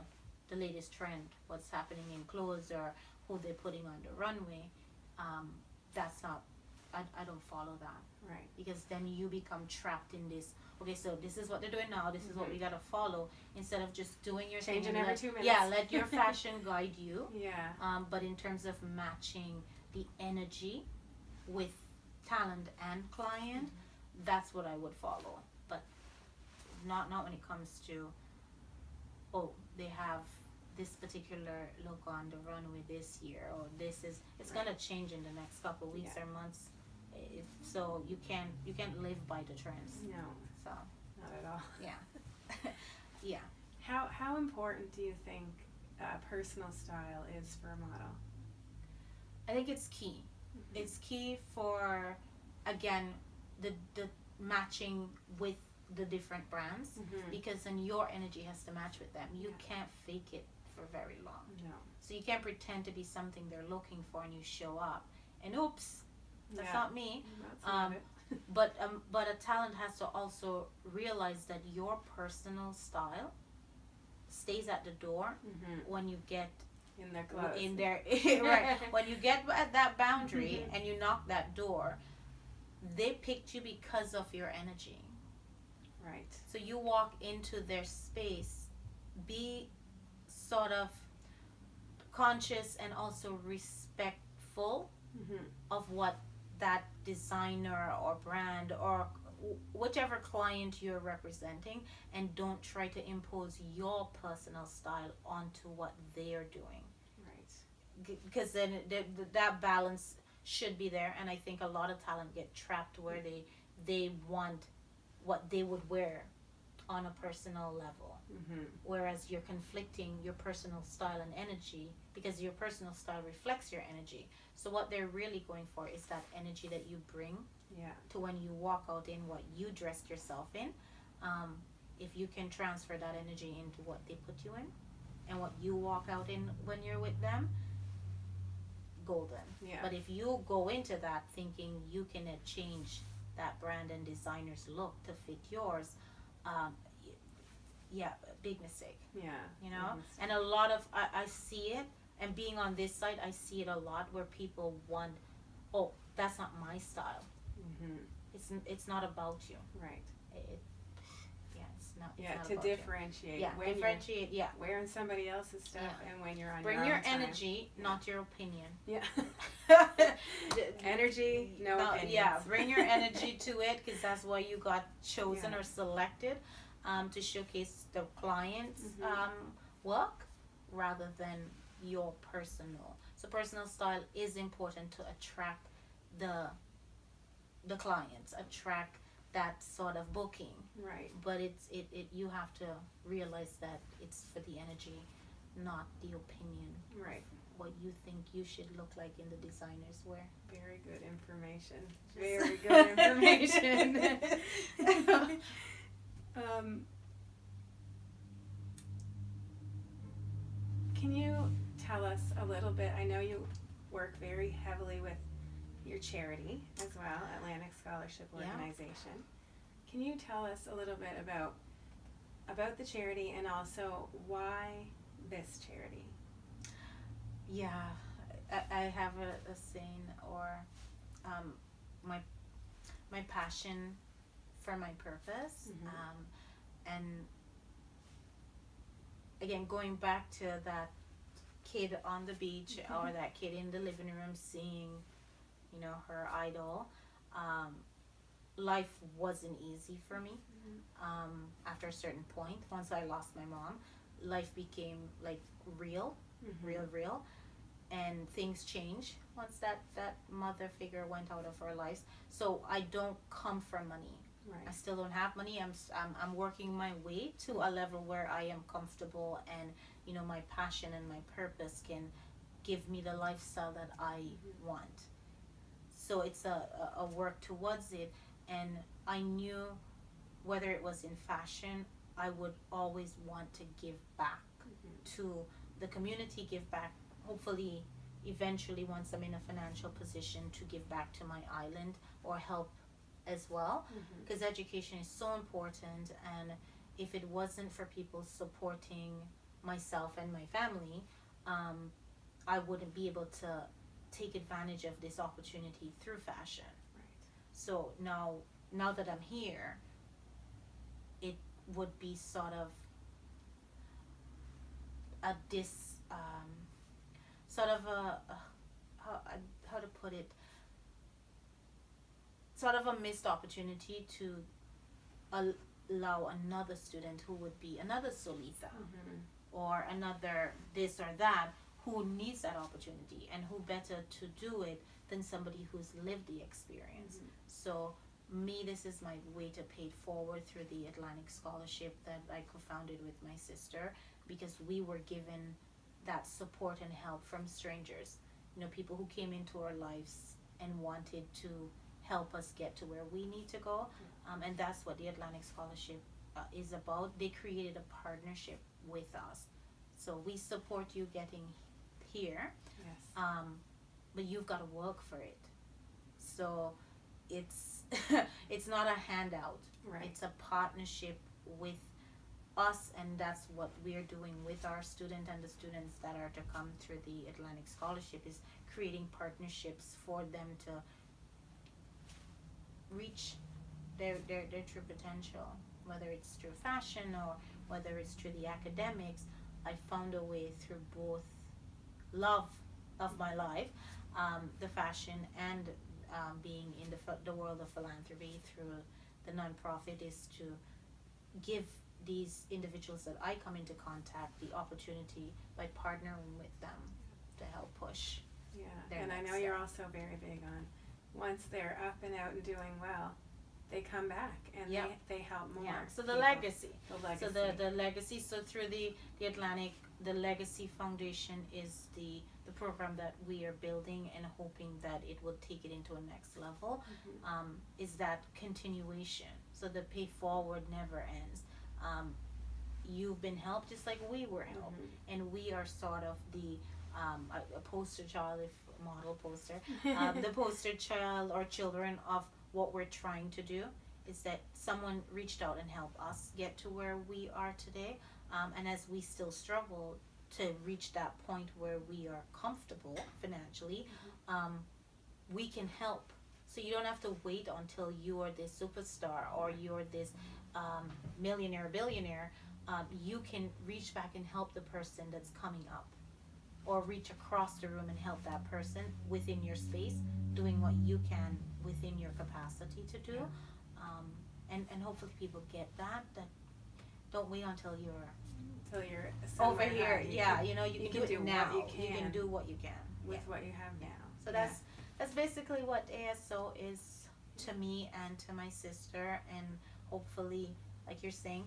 the latest trend, what's happening in clothes or who they're putting on the runway, that's not, I don't follow that. Right. Because then you become trapped in this, okay, so this is what they're doing now, this is what we gotta follow, instead of just doing your thing. Changing every 2 minutes. Yeah, let your fashion guide you. Yeah. But in terms of matching the energy with talent and client, that's what I would follow. But not when it comes to, oh, they have this particular look on the runway this year, or it's gonna change in the next couple of weeks or months. So you can't live by the trends. No. So not at all. Yeah. Yeah. How important do you think personal style is for a model? I think it's key. It's key for, again, the matching with the different brands, because then your energy has to match with them. You can't fake it for very long. No. So you can't pretend to be something they're looking for and you show up and oops, that's not me. That's not it. But a talent has to also realize that your personal style stays at the door when you get in their clothes. In their right. When you get at that boundary and you knock that door, they picked you because of your energy. Right. So you walk into their space, be sort of conscious and also respectful of what that designer or brand or whichever client you're representing, and don't try to impose your personal style onto what they're doing. Right. Because then that balance should be there, and I think a lot of talent get trapped where they want what they would wear on a personal level, whereas you're conflicting your personal style and energy, because your personal style reflects your energy. So what they're really going for is that energy that you bring to when you walk out in what you dressed yourself in. If you can transfer that energy into what they put you in and what you walk out in when you're with them, golden. But if you go into that thinking you can change that brand and designer's look to fit yours, big mistake. You know, and a lot of I see it, and being on this side, I see it a lot where people want, oh, that's not my style. It's not about you. Right. It's not. Yeah, not to about differentiate. you. When differentiate. you're wearing somebody else's stuff and when you're on Bring your your own time. energy, not your opinion. Energy, no opinions. Yeah, bring your energy to it, because that's why you got chosen or selected, to showcase the client's work rather than your personal. So personal style is important to attract the clients, attract that sort of booking. Right. But it you have to realize that it's for the energy, not the opinion. Right. What you think you should look like in the designer's wear. Very good information. Very good information. Can you tell us a little bit? I know you work very heavily with your charity as well, Atlantic Scholarship Organization. Can you tell us a little bit about the charity, and also why this charity? Yeah, I have a saying, or my passion for my purpose, and again, going back to that kid on the beach or that kid in the living room seeing, her idol. Life wasn't easy for me. After a certain point, once I lost my mom, life became like real, real, and things changed once that mother figure went out of our lives. So I don't come from money. Right. I still don't have money. I'm working my way to a level where I am comfortable, and my passion and my purpose can give me the lifestyle that I want. So it's a work towards it, and I knew whether it was in fashion, I would always want to give back to the community, give back, hopefully eventually once I'm in a financial position, to give back to my island or help as well, because education is so important. And if it wasn't for people supporting myself and my family, I wouldn't be able to take advantage of this opportunity through fashion. Right. So now that I'm here, it would be sort of a how to put it, sort of a missed opportunity to allow another student who would be another Solitha or another this or that, who needs that opportunity, and who better to do it than somebody who's lived the experience. So this is my way to pay it forward through the Atlantic Scholarship that I co-founded with my sister, because we were given that support and help from strangers, people who came into our lives and wanted to help us get to where we need to go. And that's what the Atlantic Scholarship is about. They created a partnership with us. So we support you getting here, but you've got to work for it. So it's it's not a handout. Right. It's a partnership with us, and that's what we're doing with our student and the students that are to come through the Atlantic Scholarship, is creating partnerships for them to reach their true potential, whether it's through fashion or whether it's through the academics. I found a way through both love of my life, the fashion, and being in the world of philanthropy through the nonprofit is to give these individuals that I come into contact the opportunity by partnering with them to help push. Yeah, their and I next know you're step. also very big on, once they're up and out and doing well, they come back and Yeah. they help more. Yeah. So the people. legacy. The legacy. So the legacy. So through the Atlantic, the Legacy Foundation is the program that we are building and hoping that it will take it into a next level. Is that continuation? So the pay forward never ends. You've been helped just like we were helped, and we are sort of the a poster child, if model poster, the poster child or children of what we're trying to do. Is that someone reached out and helped us get to where we are today, and as we still struggle to reach that point where we are comfortable financially, we can help. So you don't have to wait until you are this superstar or you're this millionaire, billionaire. You can reach back and help the person that's coming up, or reach across the room and help that person within your space, doing what you can within your capacity to do. And hopefully people get that don't wait until you're over here. You know, you can do it now. You can do what you can with what you have now. So that's basically what ASO is to me and to my sister, and hopefully, like you're saying,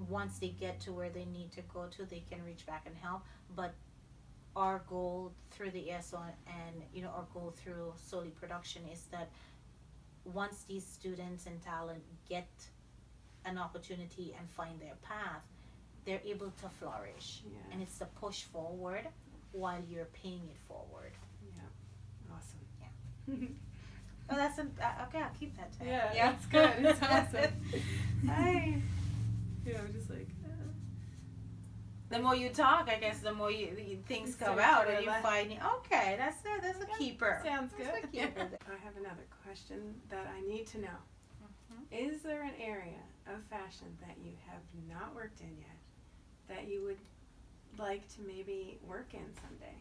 once they get to where they need to go to, they can reach back and help. But our goal through the ASO and our goal through Soli production is that once these students and talent get an opportunity and find their path, they're able to flourish. And it's a push forward while you're paying it forward. Awesome. Oh, that's okay. I'll keep that tag. Yeah, it's good. It's awesome. I'm just like. The more you talk, I guess, the more things come out, and you find okay, that's a keeper. Sounds good. That's a keeper. I have another question that I need to know. Is there an area of fashion that you have not worked in yet that you would like to maybe work in someday?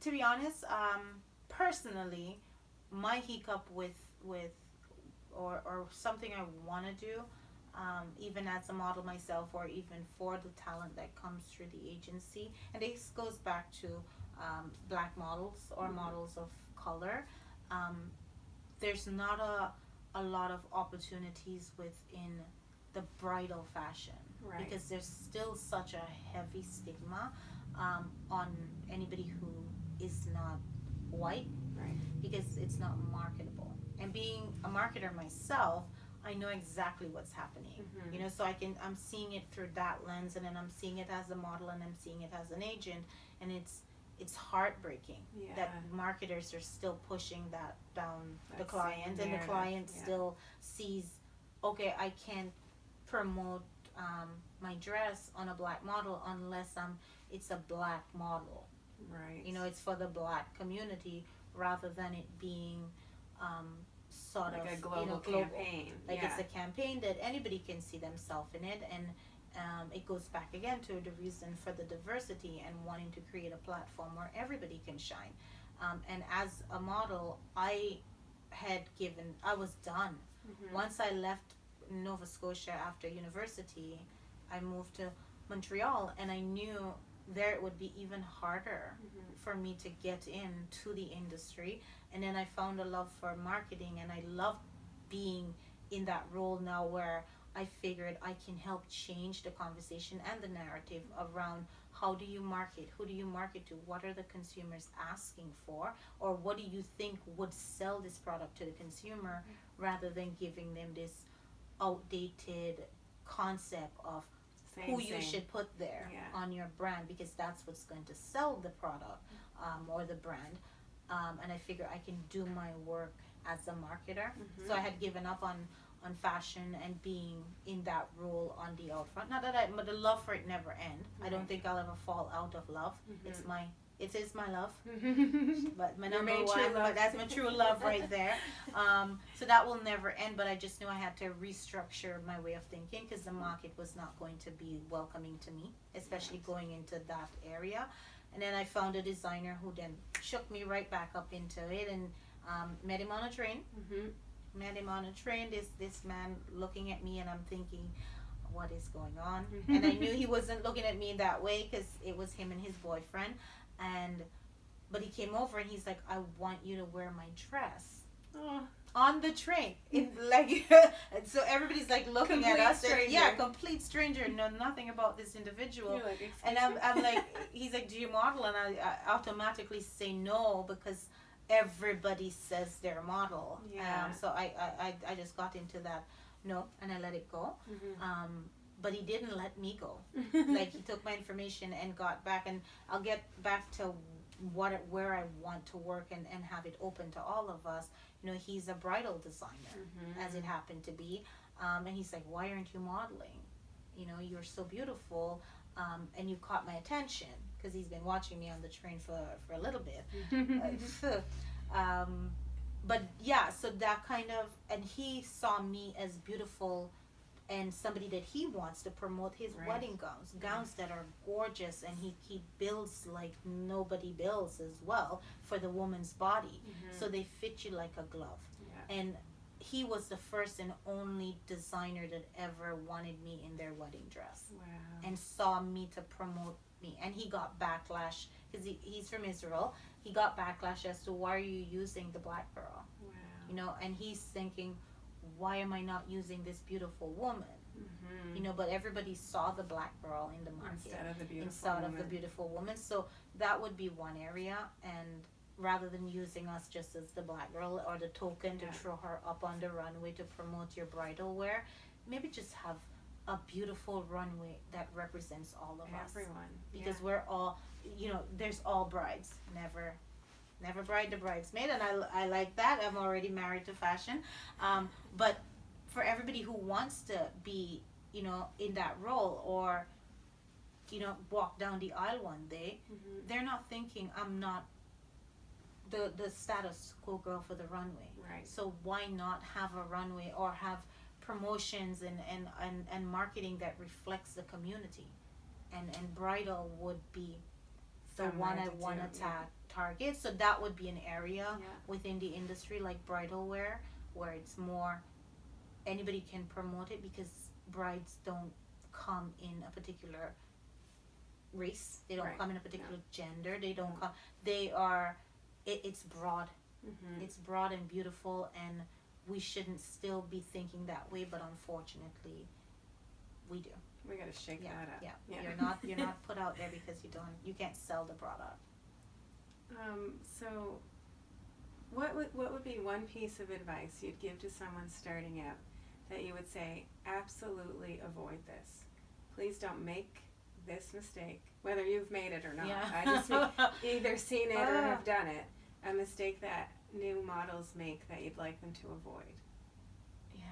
To be honest, personally, my hiccup with or something I want to do, even as a model myself, or even for the talent that comes through the agency, and this goes back to black models or models of color. There's not a lot of opportunities within the bridal fashion, because there's still such a heavy stigma on anybody who is not white, because it's not marketable. And being a marketer myself, I know exactly what's happening. So I'm seeing it through that lens, and then I'm seeing it as a model, and I'm seeing it as an agent, and it's heartbreaking that marketers are still pushing that down the client, and the client still sees, okay, I can't promote my dress on a black model unless it's a black model. It's for the black community, rather than it being sort like of a global campaign. It's a campaign that anybody can see themselves in it, and it goes back again to the reason for the diversity and wanting to create a platform where everybody can shine. And as a model, I was done. Once I left Nova Scotia after university, I moved to Montreal, and I knew there it would be even harder for me to get into the industry. And then I found a love for marketing, and I love being in that role now, where I figured I can help change the conversation and the narrative around how do you market, who do you market to, what are the consumers asking for, or what do you think would sell this product to the consumer, rather than giving them this outdated concept of who you should put there on your brand, because that's what's going to sell the product or the brand. And I figure I can do my work as a marketer. So I had given up on fashion and being in that role on the out front. Not that but the love for it never end. I don't think I'll ever fall out of love. It is my love, but my number one. But that's my true love right there. So that will never end. But I just knew I had to restructure my way of thinking, because the market was not going to be welcoming to me, especially going into that area. And then I found a designer who then shook me right back up into it, and Met him on a train. Mhm. Met him on a train. This man looking at me, and I'm thinking, what is going on? Mm-hmm. And I knew he wasn't looking at me that way because it was him and his boyfriend. And but he came over and he's like, I want you to wear my dress. Oh. On the train, like, so everybody's like looking Complete at us. stranger. Yeah, complete stranger, know nothing about this individual. You're like, excuse And me? I'm like, he's like, do you model? And I automatically say no because everybody says they're model. Yeah. So I just got into that no, and I let it go. Mhm. But he didn't let me go. Like, he took my information and got back, and I'll get back to where I want to work and have it open to all of us. You know, he's a bridal designer, as it happened to be, and he's like, why aren't you modeling? You know, you're so beautiful, and you caught my attention, because he's been watching me on the train for a little bit. But yeah, so that kind of, and he saw me as beautiful and somebody that he wants to promote his Right. wedding gowns that are gorgeous, and he builds like nobody builds as well for the woman's body. So they fit you like a glove. Yeah. And he was the first and only designer that ever wanted me in their wedding dress Wow. and saw me to promote me. And he got backlash because he's from Israel. He got backlash as to, why are you using the black girl? Wow. You know, and he's thinking, why am I not using this beautiful woman? Mhm. You know, but everybody saw the black girl in the market Instead of the beautiful instead woman. of the beautiful woman. So that would be one area, and rather than using us just as the black girl or the token to Yeah. throw her up on the runway to promote your bridal wear, maybe just have a beautiful runway that represents all of us. Everyone. Because Yeah. we're all, you know, there's all brides, never bride to bridesmaid, and I like that. I'm already married to fashion, but for everybody who wants to be, you know, in that role, or, you know, walk down the aisle one day, they're not thinking, I'm not the status quo girl for the runway. Right. So why not have a runway or have promotions and marketing that reflects the community? And bridal would be the Somewhere one I to want do, to yeah. target. So that would be an area Yeah. within the industry, like bridal wear, where it's more anybody can promote it, because brides don't come in a particular race. They don't Right. come in a particular gender. They don't No. come. They are. It's broad. Mhm. It's broad and beautiful, and we shouldn't still be thinking that way, but unfortunately, we do. We gotta shake Yeah, that up. yeah. You're not put out there because you can't sell the product. So what would be one piece of advice you'd give to someone starting out that you would say, absolutely avoid this? Please don't make this mistake, whether you've made it or not. Yeah. I just mean either seen it or have done it. A mistake that new models make that you'd like them to avoid. Yeah.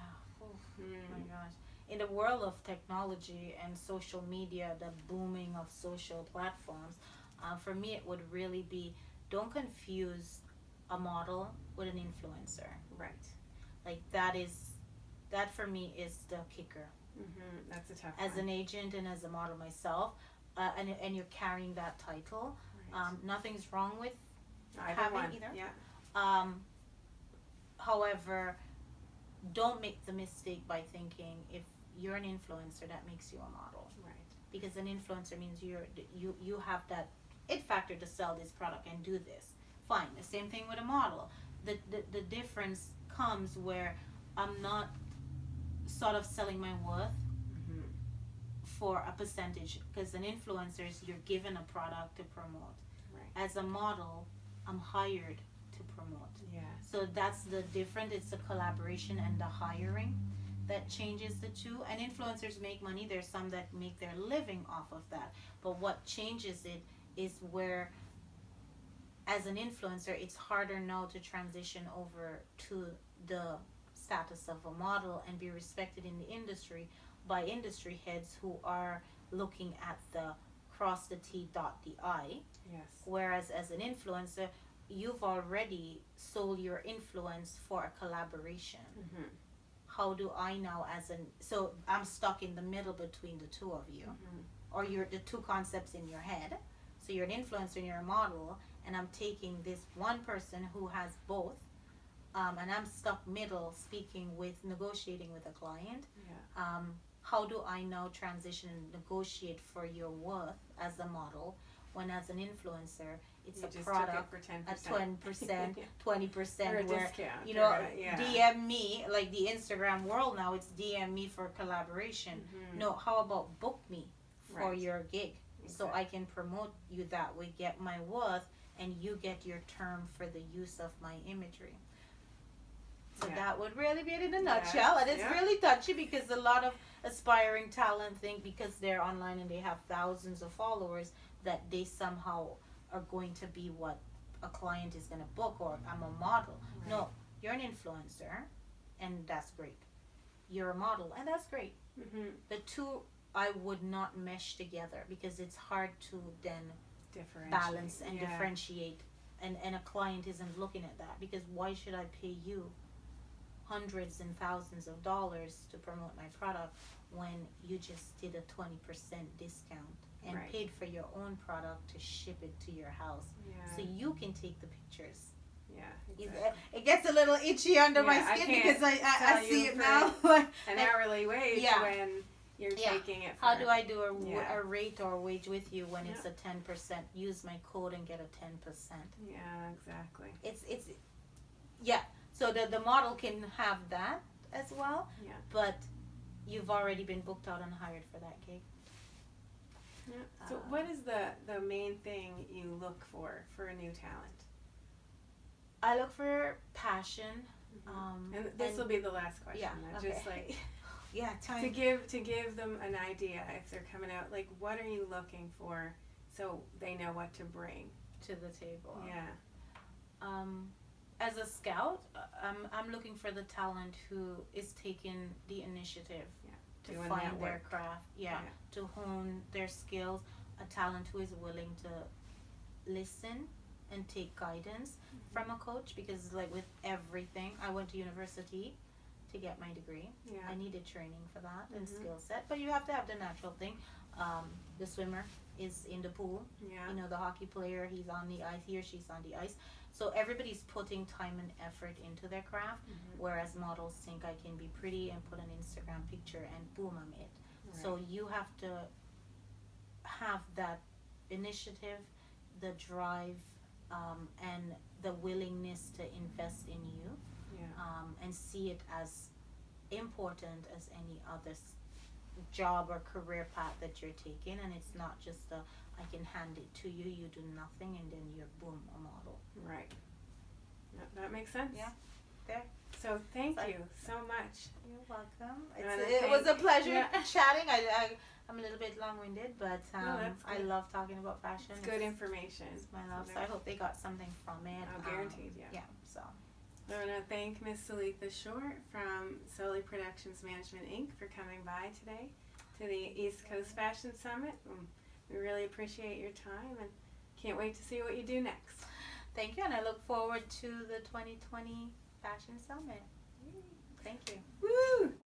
Oh Mm. my gosh. In the world of technology and social media, the booming of social platforms, for me it would really be, don't confuse a model with an influencer. Right. Like, that for me is the kicker. That's a tough As one. an agent and as a model myself, and you're carrying that title, Right. nothing's wrong with Either having one. either. Yeah. However, don't make the mistake by thinking if you're an influencer that makes you a model, Right. because an influencer means you have that it factor to sell this product and do this. Fine. The same thing with a model. The difference comes where I'm not sort of selling my worth Mhm. for a percentage, because an influencer is, you're given a product to promote. Right. As a model, I'm hired to promote. Yeah. So that's the difference. It's the collaboration and the hiring that changes the two. And influencers make money. There's some that make their living off of that. But what changes it is where, as an influencer, it's harder now to transition over to the status of a model and be respected in the industry by industry heads who are looking at the cross the T, dot the I. Yes. Whereas as an influencer, you've already sold your influence for a collaboration. Mhm. How do I now, so I'm stuck in the middle between the two of you, Mhm. or you're the two concepts in your head. So you're an influencer and you're a model, and I'm taking this one person who has both, and I'm stuck middle speaking with negotiating with a client, Yeah. how do I now transition and negotiate for your worth as a model when as an influencer it's You a just product took it for 10%. at 20%, Or a 20% where discount. you know or a- yeah. DM me, like the Instagram world now, it's DM me for collaboration. Mhm. No, how about book me for Right. your gig so Exactly. I can promote you that way, get my worth, and you get your term for the use of my imagery. So Yeah. that would really be it in a Yeah. nutshell. And it's Yeah. really touchy because a lot of aspiring talent think because they're online and they have thousands of followers that they somehow are going to be what a client is going to book, or I'm a model. Right. No, you're an influencer and that's great. You're a model and that's great. Mhm. The two I would not mesh together because it's hard to then Differentiate. balance and Yeah. differentiate, and a client isn't looking at that because why should I pay you hundreds and thousands of dollars to promote my product when you just did a 20% discount and Right. paid for your own product to ship it to your house Yeah. so you can take the pictures. Yeah. It- Exactly. it gets a little itchy under my Yeah, I skin can't because I tell see you it for now. An hourly wage Yeah. when you're Yeah. taking it. For, How do I do Yeah. a rate or a wage with you when it's Yeah. a 10%? Use my code and get a 10%. Yeah. Exactly. It's yeah. So the model can have that as well. Yeah. But you've already been booked out and hired for that gig. Yeah. So, what is the main thing you look for a new talent? I look for passion. And this will be the last question. yeah, then, okay. Just like Yeah, to give them an idea if they're coming out. Like, what are you looking for, so they know what to bring to the table. Yeah. As a scout, I'm looking for the talent who is taking the initiative to Doing find that their work. craft. Yeah. To hone their skills. A talent who is willing to listen and take guidance from a coach, because like with everything, I went to university to get my degree. Yeah. I needed training for that and Mhm. skill set, but you have to have the natural thing. The swimmer is in the pool. Yeah. You know, the hockey player, he's on the ice, he or she's on the ice. So everybody's putting time and effort into their craft, whereas models think I can be pretty and put an Instagram picture and boom, I'm it. Right. So you have to have that initiative, the drive, and the willingness to invest in you, Yeah. and see it as important as any other job or career path that you're taking, and it's not just I can hand it to you, you do nothing, and then you're boom, a model. Right. That makes sense. Yeah. There. So thank Sorry. you so much. You're welcome. And It was a pleasure yeah. chatting. I'm a little bit long-winded, but No, that's I good. love talking about fashion. It's good information. It's my love, So so I hope they got something from it. Oh, guaranteed, yeah. Yeah, so. I want to thank Miss Solitha Shortte from Soli Productions Management Inc. for coming by today to the East Coast Fashion Summit. We really appreciate your time and can't wait to see what you do next. Thank you, and I look forward to the 2020 Fashion Summit. Thank you. Woo!